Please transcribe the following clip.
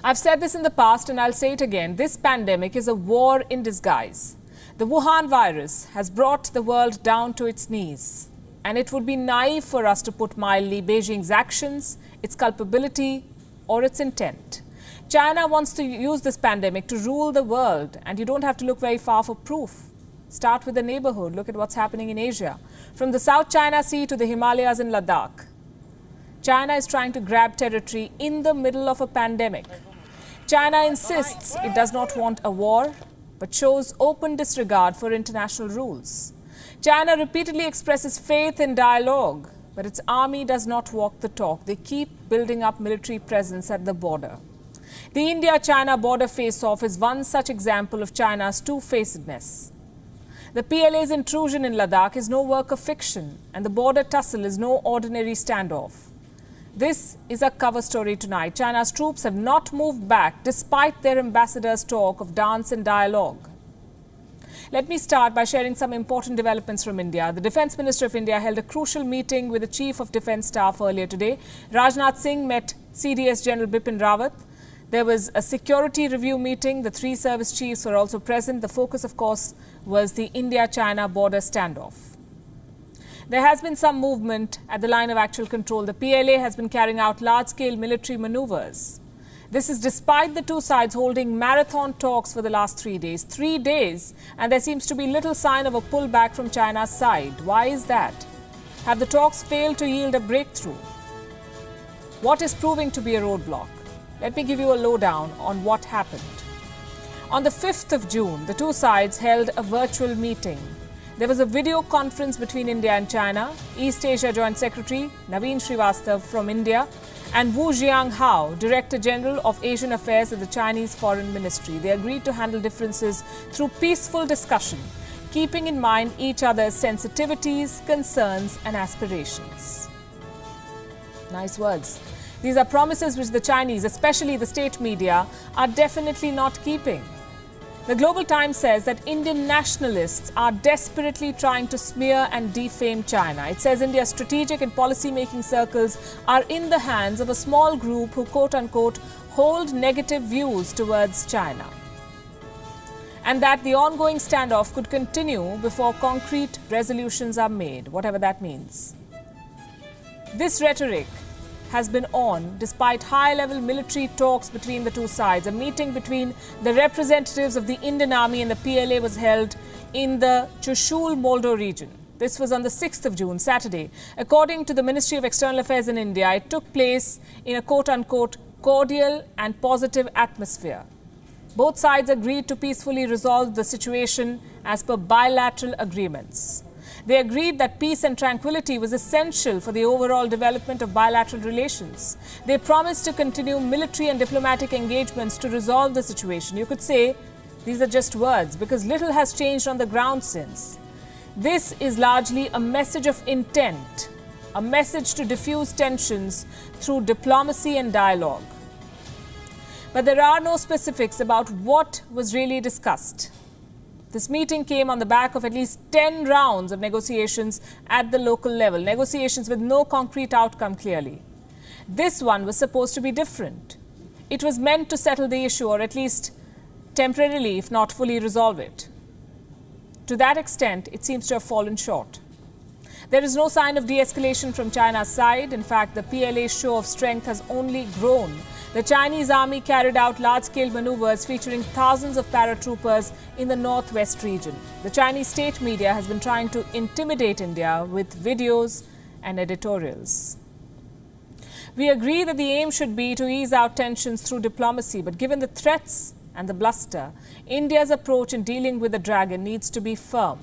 I've said this in the past and I'll say it again. This pandemic is a war in disguise. The Wuhan virus has brought the world down to its knees. And it would be naive for us to put mildly Beijing's actions, its culpability, or its intent. China wants to use this pandemic to rule the world, and you don't have to look very far for proof. Start with the neighborhood. Look at what's happening in Asia. From the South China Sea to the Himalayas and Ladakh. China is trying to grab territory in the middle of a pandemic. China insists it does not want a war, but shows open disregard for international rules. China repeatedly expresses faith in dialogue, but its army does not walk the talk. They keep building up military presence at the border. The India-China border face-off is one such example of China's two-facedness. The PLA's intrusion in Ladakh is no work of fiction, and the border tussle is no ordinary standoff. This is a cover story tonight. China's troops have not moved back despite their ambassador's talk of dance and dialogue. Let me start by sharing some important developments from India. The Defence Minister of India held a crucial meeting with the Chief of Defence Staff earlier today. Rajnath Singh met CDS General Bipin Rawat. There was a security review meeting. The three service chiefs were also present. The focus, of course, was the India-China border standoff. There has been some movement at the line of actual control. The PLA has been carrying out large-scale military maneuvers. This is despite the two sides holding marathon talks for the last 3 days. 3 days, and there seems to be little sign of a pullback from China's side. Why is that? Have the talks failed to yield a breakthrough? What is proving to be a roadblock? Let me give you a lowdown on what happened. On the 5th of June, the two sides held a virtual meeting. There was a video conference between India and China. East Asia Joint Secretary Naveen Srivastava from India and Wu Jianghao, Director General of Asian Affairs at the Chinese Foreign Ministry. They agreed to handle differences through peaceful discussion, keeping in mind each other's sensitivities, concerns and aspirations. Nice words. These are promises which the Chinese, especially the state media, are definitely not keeping. The Global Times says that Indian nationalists are desperately trying to smear and defame China. It says India's strategic and policy-making circles are in the hands of a small group who, quote-unquote, hold negative views towards China. And that the ongoing standoff could continue before concrete resolutions are made, whatever that means. This rhetoric has been on despite high-level military talks between the two sides. A meeting between the representatives of the Indian Army and the PLA was held in the Chushul Moldo region. This was on the 6th of June, Saturday. According to the Ministry of External Affairs in India, it took place in a quote-unquote cordial and positive atmosphere. Both sides agreed to peacefully resolve the situation as per bilateral agreements. They agreed that peace and tranquility was essential for the overall development of bilateral relations. They promised to continue military and diplomatic engagements to resolve the situation. You could say these are just words because little has changed on the ground since. This is largely a message of intent, a message to diffuse tensions through diplomacy and dialogue. But there are no specifics about what was really discussed. This meeting came on the back of at least 10 rounds of negotiations at the local level, negotiations with no concrete outcome clearly. This one was supposed to be different. It was meant to settle the issue or at least temporarily, if not fully resolve it. To that extent, it seems to have fallen short. There is no sign of de-escalation from China's side. In fact, the PLA's show of strength has only grown. The Chinese army carried out large-scale maneuvers featuring thousands of paratroopers in the northwest region. The Chinese state media has been trying to intimidate India with videos and editorials. We agree that the aim should be to ease out tensions through diplomacy, but given the threats and the bluster, India's approach in dealing with the dragon needs to be firm.